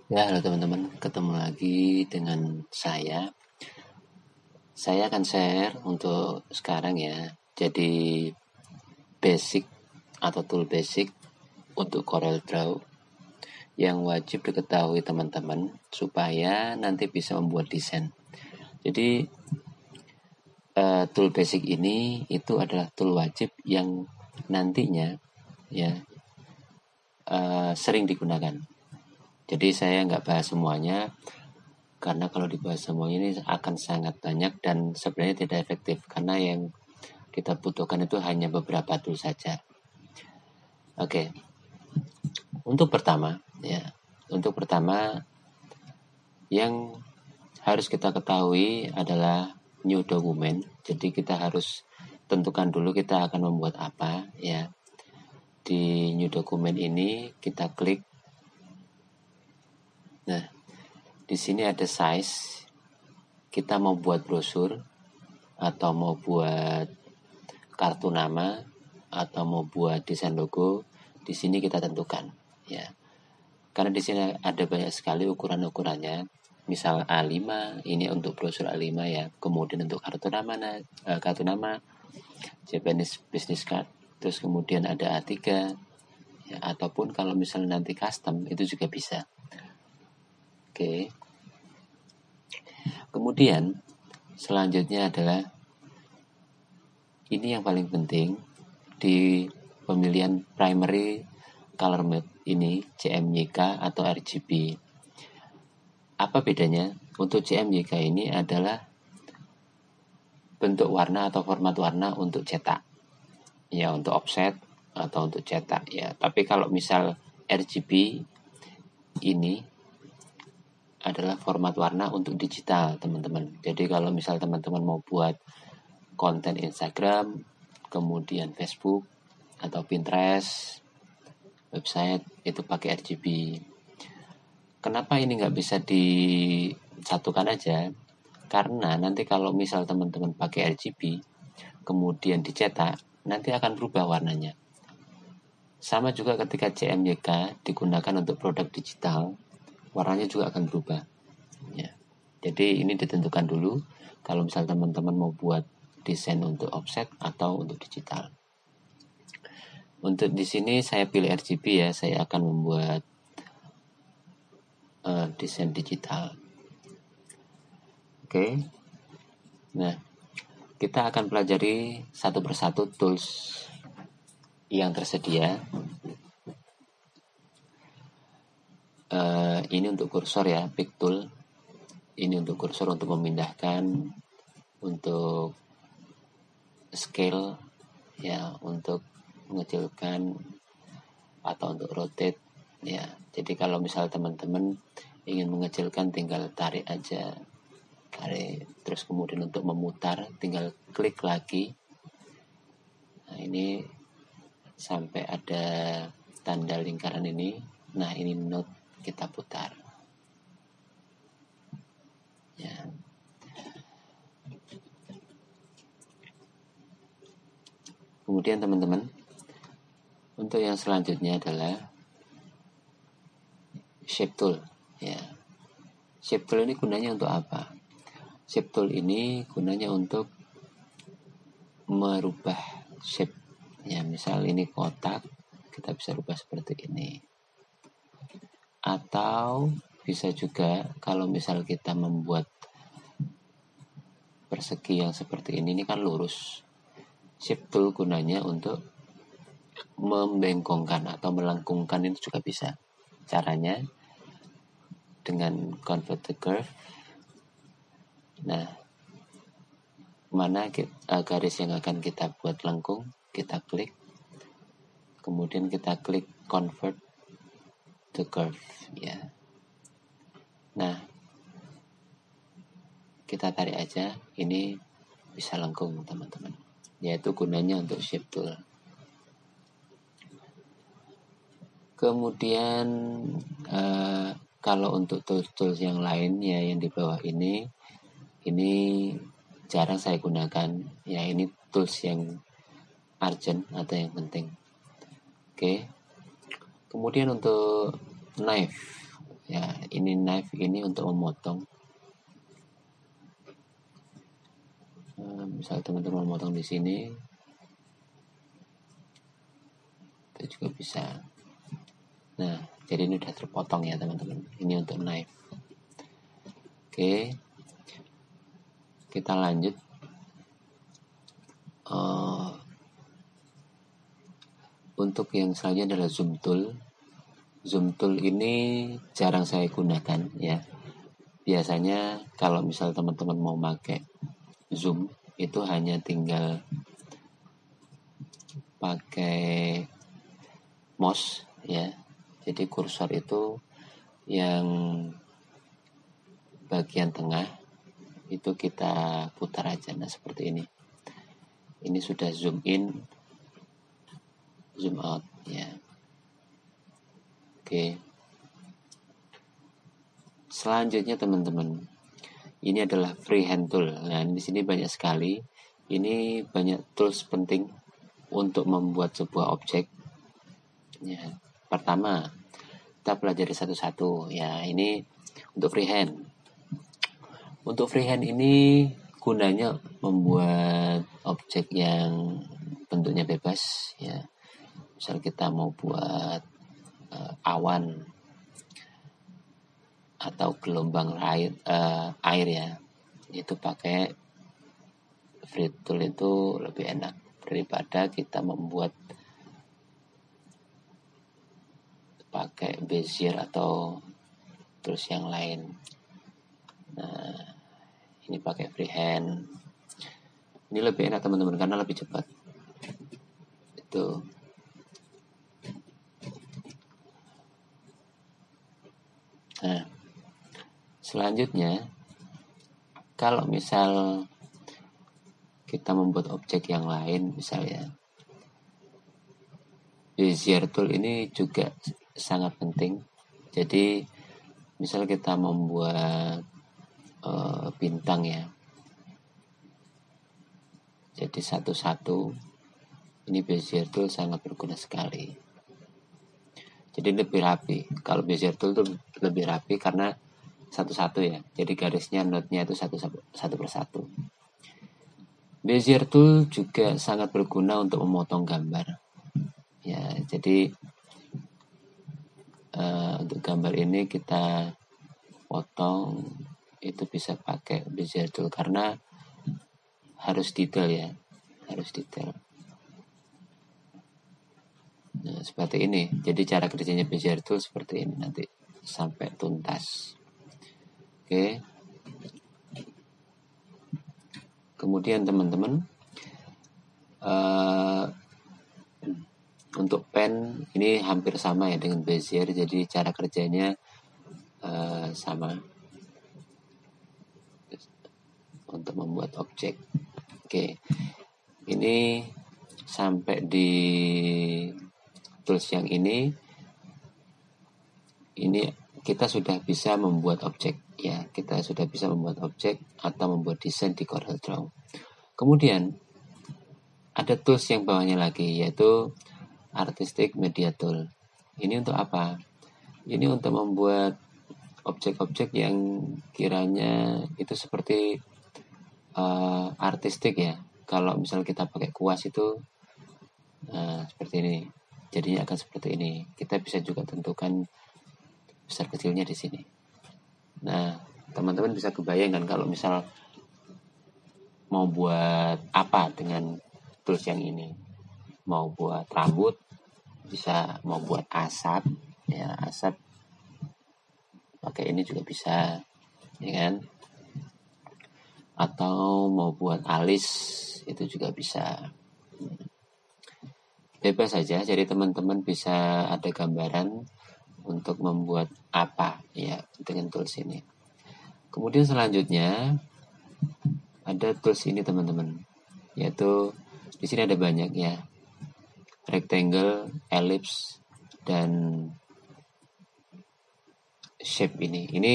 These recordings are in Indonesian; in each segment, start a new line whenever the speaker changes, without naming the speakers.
Ya, halo teman-teman, ketemu lagi dengan saya. Saya akan share untuk sekarang ya. Jadi basic atau tool basic untuk Corel Draw yang wajib diketahui teman-teman supaya nanti bisa membuat desain. Jadi tool basic ini itu adalah tool wajib yang nantinya ya sering digunakan. Jadi saya nggak bahas semuanya, karena kalau dibahas semuanya ini akan sangat banyak dan sebenarnya tidak efektif, karena yang kita butuhkan itu hanya beberapa tool saja. Oke, untuk pertama yang harus kita ketahui adalah new document. Jadi kita harus tentukan dulu kita akan membuat apa ya. Di new document ini kita klik. Nah, di sini ada size. Kita mau buat brosur atau mau buat kartu nama atau mau buat desain logo, di sini kita tentukan ya. Karena di sini ada banyak sekali ukuran-ukurannya. Misal A5 ini untuk brosur A5 ya. Kemudian untuk kartu nama Japanese business card. Terus kemudian ada A3 ya, ataupun kalau misalnya nanti custom itu juga bisa. Oke. Kemudian selanjutnya adalah ini yang paling penting di pemilihan primary color mode ini, CMYK atau RGB. Apa bedanya? Untuk CMYK ini adalah bentuk warna atau format warna untuk cetak. Ya, untuk offset atau untuk cetak ya. Tapi kalau misal RGB ini adalah format warna untuk digital, teman-teman. Jadi kalau misal teman-teman mau buat konten Instagram, kemudian Facebook atau Pinterest, website, itu pakai RGB. Kenapa ini nggak bisa disatukan aja? Karena nanti kalau misal teman-teman pakai RGB, kemudian dicetak, nanti akan berubah warnanya. Sama juga ketika CMYK digunakan untuk produk digital, warnanya juga akan berubah. Ya. Jadi ini ditentukan dulu kalau misal teman-teman mau buat desain untuk offset atau untuk digital. Untuk di sini saya pilih RGB ya, saya akan membuat desain digital. Oke. Nah, kita akan pelajari satu persatu tools yang tersedia. Ini untuk kursor ya, pick tool. Ini untuk kursor untuk memindahkan, untuk scale ya, untuk mengecilkan atau untuk rotate ya. Jadi kalau misal teman-teman ingin mengecilkan tinggal tarik aja, tarik. Terus kemudian untuk memutar tinggal klik lagi. Nah, ini sampai ada tanda lingkaran ini. Nah, ini node kita putar ya. Kemudian teman-teman, untuk yang selanjutnya adalah shape tool ya. Shape tool ini gunanya untuk apa? Shape tool ini gunanya untuk merubah shape ya. Misal ini kotak, kita bisa rubah seperti ini. Atau bisa juga kalau misal kita membuat persegi yang seperti ini kan lurus. Shape tool gunanya untuk membengkongkan atau melengkungkan, itu juga bisa. Caranya dengan convert to curve. Nah, mana garis yang akan kita buat lengkung, kita klik. Kemudian kita klik convert to curve ya. Nah, kita tarik aja, ini bisa lengkung teman-teman. Yaitu gunanya untuk shape tool. Kemudian kalau untuk tools yang lain ya, yang di bawah ini jarang saya gunakan ya. Ini tools yang urgent atau yang penting. Oke. Kemudian untuk knife Ya, ini knife ini untuk memotong. Misal teman-teman memotong di sini, itu juga bisa. Nah, jadi ini udah terpotong ya teman-teman. Ini untuk knife. Oke, kita lanjut. Untuk yang selanjutnya adalah zoom tool. Zoom tool ini jarang saya gunakan ya. Biasanya kalau misal teman-teman mau pakai zoom itu hanya tinggal pakai mouse ya. Jadi kursor itu yang bagian tengah itu kita putar aja. Nah, seperti ini. Ini sudah zoom in, zoom out ya. Oke. Selanjutnya teman-teman, ini adalah freehand tool. Nah, di sini banyak sekali. Ini banyak tools penting untuk membuat sebuah objek. Ya, pertama, kita pelajari satu-satu. Ya, ini untuk freehand. Untuk freehand ini gunanya membuat objek yang bentuknya bebas. Ya, misal kita mau buat awan atau gelombang air ya, itu pakai free tool itu lebih enak daripada kita membuat pakai Bezier atau tools yang lain. Nah, ini pakai freehand. Ini lebih enak teman-teman karena lebih cepat. Itu. Nah, selanjutnya kalau misal kita membuat objek yang lain, misalnya Bezier tool ini juga sangat penting. Jadi misal kita membuat bintang ya, jadi satu-satu, ini Bezier tool sangat berguna sekali. Jadi lebih rapi. Kalau Bezier tool itu lebih rapi karena satu-satu ya, jadi garisnya notnya itu satu persatu. Bezier tool juga sangat berguna untuk memotong gambar ya. Jadi untuk gambar ini kita potong itu bisa pakai Bezier tool karena harus detail ya, harus detail. Nah, seperti ini. Jadi cara kerjanya Bezier tool seperti ini nanti sampai tuntas. Oke. Kemudian teman-teman, untuk pen ini hampir sama ya dengan Bezier. Jadi cara kerjanya sama untuk membuat objek. Oke. Ini sampai di tools yang ini kita sudah bisa membuat objek ya. Kita sudah bisa membuat objek atau membuat desain di CorelDRAW. Kemudian ada tools yang bawahnya lagi, yaitu Artistic Media Tool. Ini untuk apa? Ini untuk membuat objek-objek yang kiranya itu seperti artistik ya. Kalau misal kita pakai kuas itu seperti ini, jadinya akan seperti ini. Kita bisa juga tentukan besar kecilnya di sini. Nah, teman-teman bisa kebayangkan kalau misal mau buat apa dengan tools yang ini. Mau buat rambut, bisa. Mau buat asap, ya asap pakai ini juga bisa, ya kan? Atau mau buat alis itu juga bisa. Bebas saja, jadi teman-teman bisa ada gambaran untuk membuat apa ya dengan tools ini. Kemudian selanjutnya ada tools ini teman-teman, yaitu di sini ada banyak ya, rectangle, ellipse, dan shape ini. Ini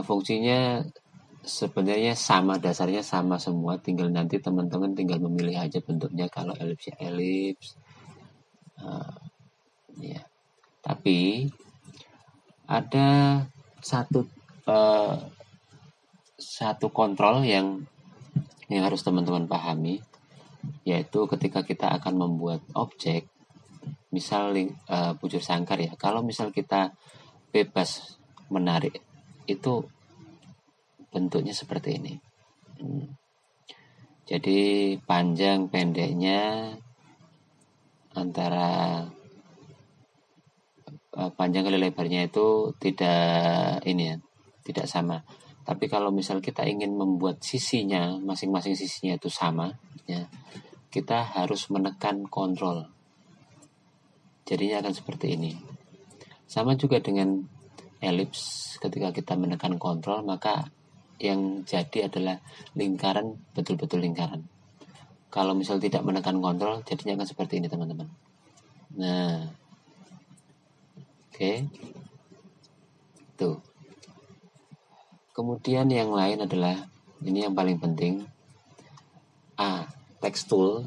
fungsinya sebenarnya sama, dasarnya sama semua, tinggal nanti teman-teman tinggal memilih aja bentuknya. Kalau ellipse ya ellipse ya. Tapi Ada satu satu kontrol yang harus teman-teman pahami, yaitu ketika kita akan membuat objek, misal bujur sangkar ya, kalau misal kita bebas menarik, itu bentuknya seperti ini. Jadi panjang pendeknya antara panjang kali lebarnya itu tidak ini ya, tidak sama. Tapi kalau misal kita ingin membuat sisinya, masing-masing sisinya itu sama, ya, kita harus menekan kontrol. Jadinya akan seperti ini. Sama juga dengan elips, ketika kita menekan kontrol, maka yang jadi adalah lingkaran, betul-betul lingkaran. Kalau misal tidak menekan kontrol, jadinya akan seperti ini, teman-teman. Nah, oke. Tuh. Kemudian yang lain adalah, ini yang paling penting, text tool.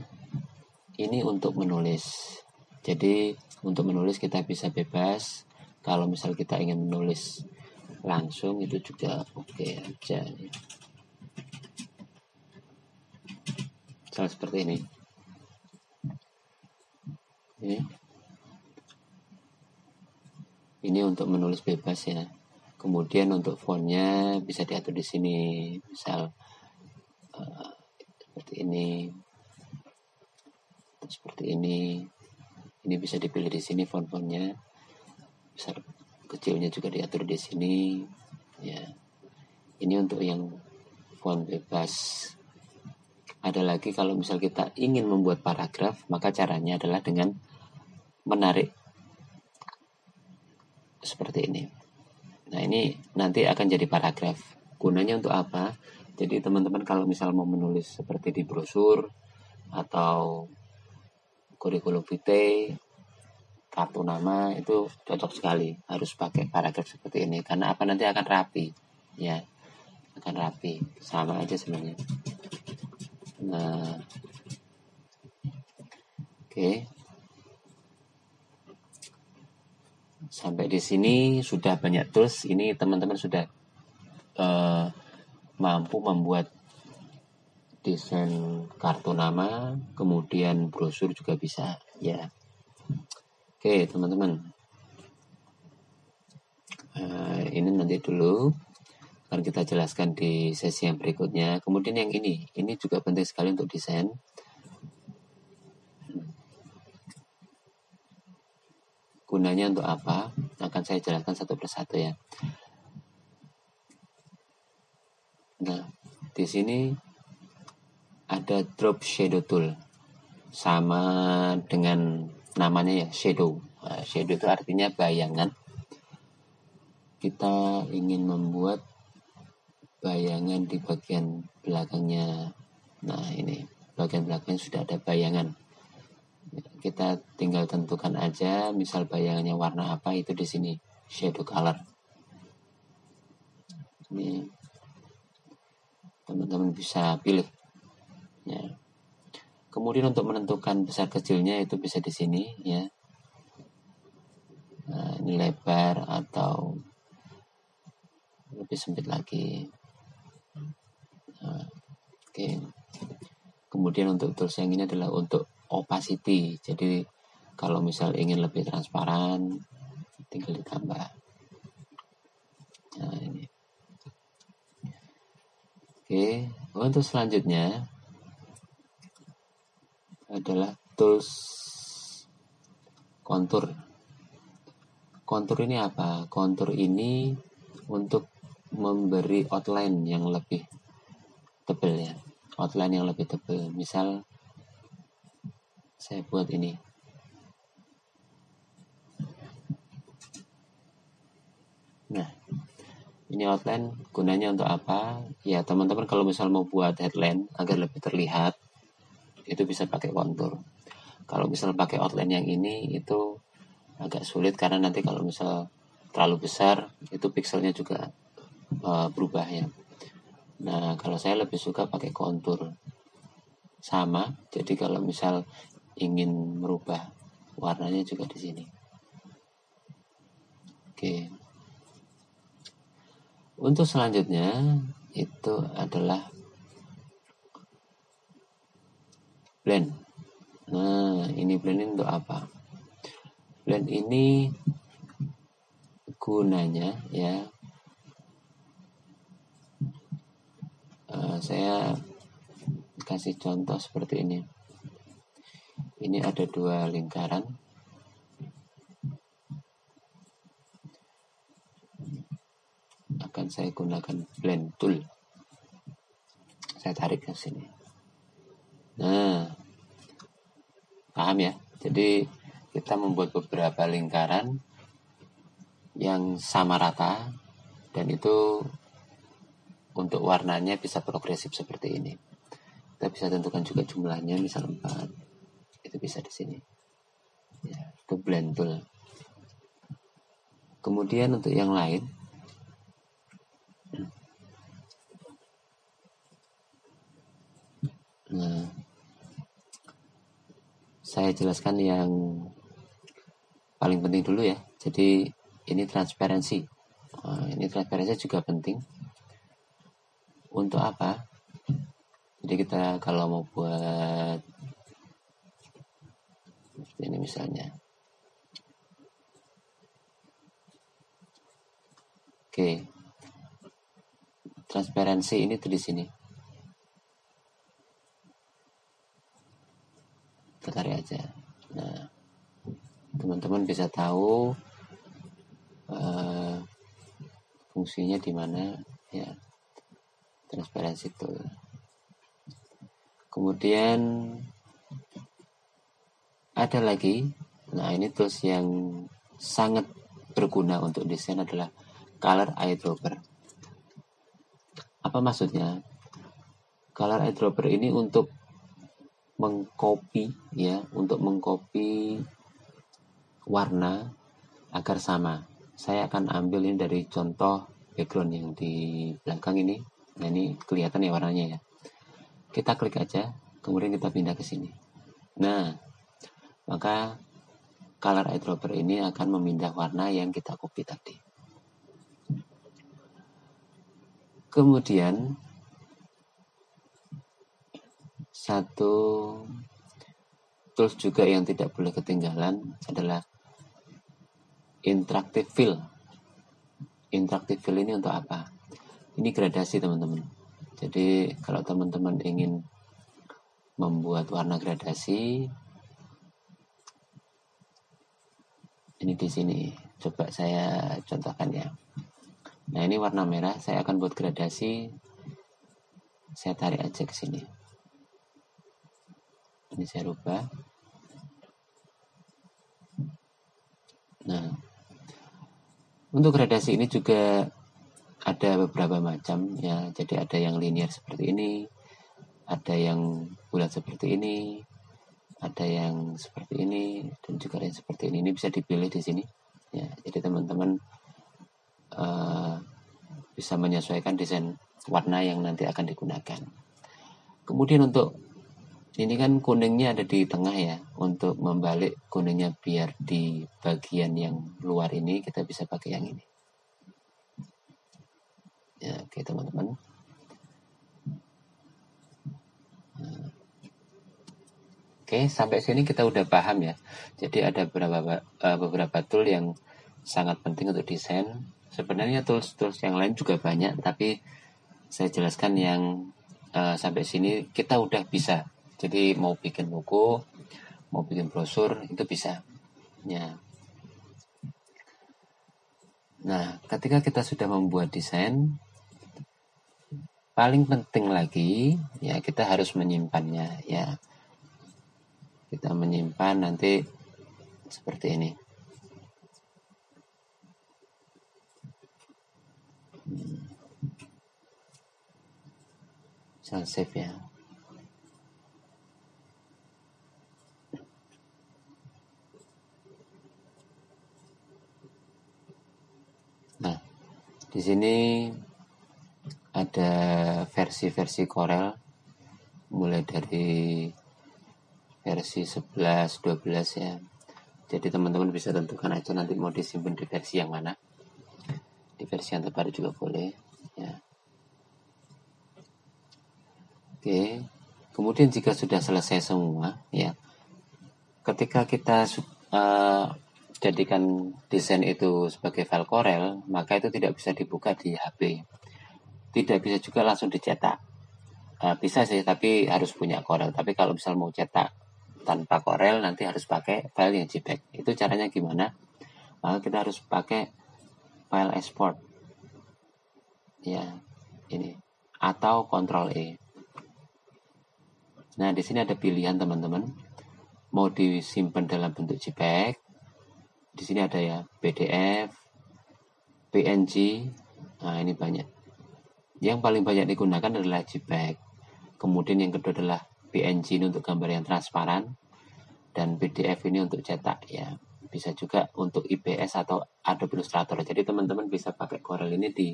Ini untuk menulis. Jadi untuk menulis kita bisa bebas. Kalau misal kita ingin menulis langsung itu juga oke aja. Misal seperti ini. Ini untuk menulis bebas ya. Kemudian untuk fontnya bisa diatur di sini, misal seperti ini, seperti ini. Ini bisa dipilih di sini font-fontnya. Besar kecilnya juga diatur di sini. Ya, ini untuk yang font bebas. Ada lagi kalau misal kita ingin membuat paragraf, maka caranya adalah dengan menarik seperti ini. Nah, ini nanti akan jadi paragraf. Gunanya untuk apa? Jadi teman-teman kalau misal mau menulis seperti di brosur atau kurikulum vitae, kartu nama, itu cocok sekali. Harus pakai paragraf seperti ini. Karena apa? Nanti akan rapi. Ya, akan rapi. Sama aja sebenarnya. Nah, oke. Sampai di sini sudah banyak tools. Ini teman-teman sudah mampu membuat desain kartu nama, kemudian brosur juga bisa ya. Oke teman-teman, ini nanti dulu akan kita jelaskan di sesi yang berikutnya. Kemudian yang ini juga penting sekali untuk desain. Gunanya untuk apa? Akan saya jelaskan satu persatu ya. Nah, di sini ada drop shadow tool, sama dengan namanya ya, shadow. Nah, shadow itu artinya bayangan. Kita ingin membuat bayangan di bagian belakangnya. Nah, ini bagian belakangnya sudah ada bayangan. Kita tinggal tentukan aja, misal bayangannya warna apa, itu di sini shadow color. Ini teman-teman bisa pilih. Ya. Kemudian untuk menentukan besar kecilnya itu bisa di sini ya. Nah, ini lebar atau lebih sempit lagi. Nah, oke. Kemudian untuk tools yang ini adalah untuk opacity. Jadi kalau misal ingin lebih transparan, tinggal ditambah. Nah, ini. Oke, untuk selanjutnya adalah tools kontur. Kontur ini apa? Kontur ini untuk memberi outline yang lebih tebal ya. Outline yang lebih tebal. Misal saya buat ini. Nah, ini outline gunanya untuk apa? Ya, teman-teman kalau misal mau buat headline agar lebih terlihat, itu bisa pakai kontur. Kalau misal pakai outline yang ini, itu agak sulit karena nanti kalau misal terlalu besar, itu pixelnya juga berubah ya. Nah, kalau saya lebih suka pakai kontur. Sama, jadi kalau misal ingin merubah warnanya juga di sini. Oke. Untuk selanjutnya itu adalah blend. Nah, ini blend ini untuk apa? Blend ini gunanya ya, saya kasih contoh seperti ini. Ini ada 2 lingkaran. Akan saya gunakan blend tool. Saya tarik ke sini. Nah, paham ya? Jadi kita membuat beberapa lingkaran yang sama rata, dan itu untuk warnanya bisa progresif seperti ini. Kita bisa tentukan juga jumlahnya, misal 4. Itu bisa di sini. Ya, itu blend tool. Kemudian untuk yang lain, nah, saya jelaskan yang paling penting dulu ya. Jadi ini transparansi. Ini transparansi juga penting. Untuk apa? Jadi kita kalau mau buat seperti ini misalnya. Oke. Transparansi ini tuh di sini. Kita tarik aja. Nah, teman-teman bisa tahu fungsinya di mana ya, transparansi itu. Kemudian ada lagi, nah ini tools yang sangat berguna untuk desain adalah color eyedropper. Apa maksudnya? Color eyedropper ini untuk mengcopy ya, untuk mengcopy warna agar sama. Saya akan ambil ini dari contoh background yang di belakang ini. Nah, ini kelihatan ya warnanya ya. Kita klik aja, kemudian kita pindah ke sini. Nah, maka color eyedropper ini akan memindah warna yang kita copy tadi. Kemudian satu tools juga yang tidak boleh ketinggalan adalah interactive fill. Interactive fill ini untuk apa? Ini gradasi teman-teman. Jadi kalau teman-teman ingin membuat warna gradasi, ini di sini. Coba saya contohkan ya. Nah, ini warna merah, saya akan buat gradasi. Saya tarik aja ke sini. Ini saya rubah. Nah, untuk gradasi ini juga ada beberapa macam ya. Jadi ada yang linear seperti ini, ada yang bulat seperti ini, ada yang seperti ini, dan juga ada yang seperti ini. Ini bisa dipilih di sini. Ya, jadi teman-teman bisa menyesuaikan desain warna yang nanti akan digunakan. Kemudian untuk ini kan kuningnya ada di tengah ya. Untuk membalik kuningnya biar di bagian yang luar ini kita bisa pakai yang ini. Ya, oke teman-teman. Oke, sampai sini kita udah paham ya. Jadi ada beberapa tool yang sangat penting untuk desain. Sebenarnya tools-tools yang lain juga banyak, tapi saya jelaskan yang sampai sini kita udah bisa. Jadi mau bikin logo, mau bikin brosur itu bisa. Ya. Nah, ketika kita sudah membuat desain, paling penting lagi ya kita harus menyimpannya ya. Kita menyimpan nanti seperti ini. Saya save ya. Nah, di sini ada versi-versi Corel mulai dari versi 11, 12 ya. Jadi teman-teman bisa tentukan aja nanti mau disimpan di versi yang mana. Di versi yang terbaru juga boleh. Ya. Oke. Kemudian jika sudah selesai semua, ya, ketika kita jadikan desain itu sebagai file Corel, maka itu tidak bisa dibuka di HP. Tidak bisa juga langsung dicetak. Bisa sih, tapi harus punya Corel. Tapi kalau misal mau cetak tanpa Corel, nanti harus pakai file yang JPEG. Itu caranya gimana? Maka kita harus pakai file export. Ya, ini. Atau Ctrl E. Nah, di sini ada pilihan teman-teman. Mau disimpan dalam bentuk JPEG. Di sini ada ya PDF, PNG. Nah, ini banyak. Yang paling banyak digunakan adalah JPEG. Kemudian yang kedua adalah PNG ini untuk gambar yang transparan, dan PDF ini untuk cetak ya. Bisa juga untuk IPS atau Adobe Illustrator. Jadi teman-teman bisa pakai Corel ini di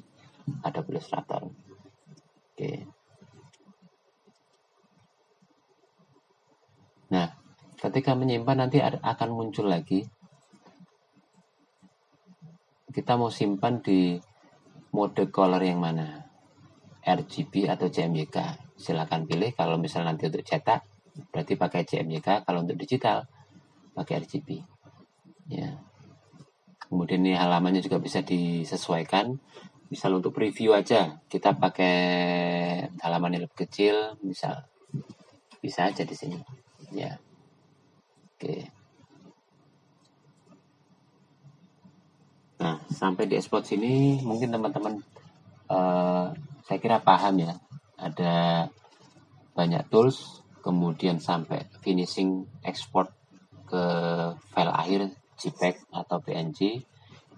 Adobe Illustrator. Oke. Nah, ketika menyimpan nanti akan muncul lagi. Kita mau simpan di mode color yang mana? RGB atau CMYK. Silakan pilih. Kalau misalnya nanti untuk cetak berarti pakai CMYK, kalau untuk digital pakai RGB. Ya. Kemudian ini halamannya juga bisa disesuaikan. Misal untuk preview aja kita pakai halaman yang lebih kecil, misal bisa aja di sini. Ya. Oke. Nah, sampai di export sini mungkin teman-teman saya kira paham ya. Ada banyak tools, kemudian sampai finishing export ke file akhir JPEG atau PNG,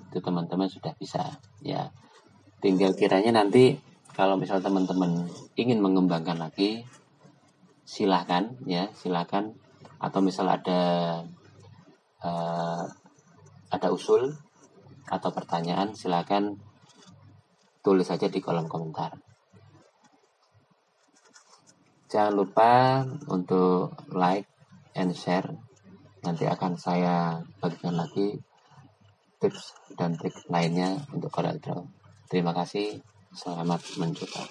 itu teman-teman sudah bisa ya. Tinggal kiranya nanti kalau misal teman-teman ingin mengembangkan lagi, silahkan ya, silahkan. Atau misal ada usul atau pertanyaan, silahkan tulis saja di kolom komentar. Jangan lupa untuk like and share. Nanti akan saya bagikan lagi tips dan trik lainnya untuk Corel Draw. Terima kasih, selamat mencoba.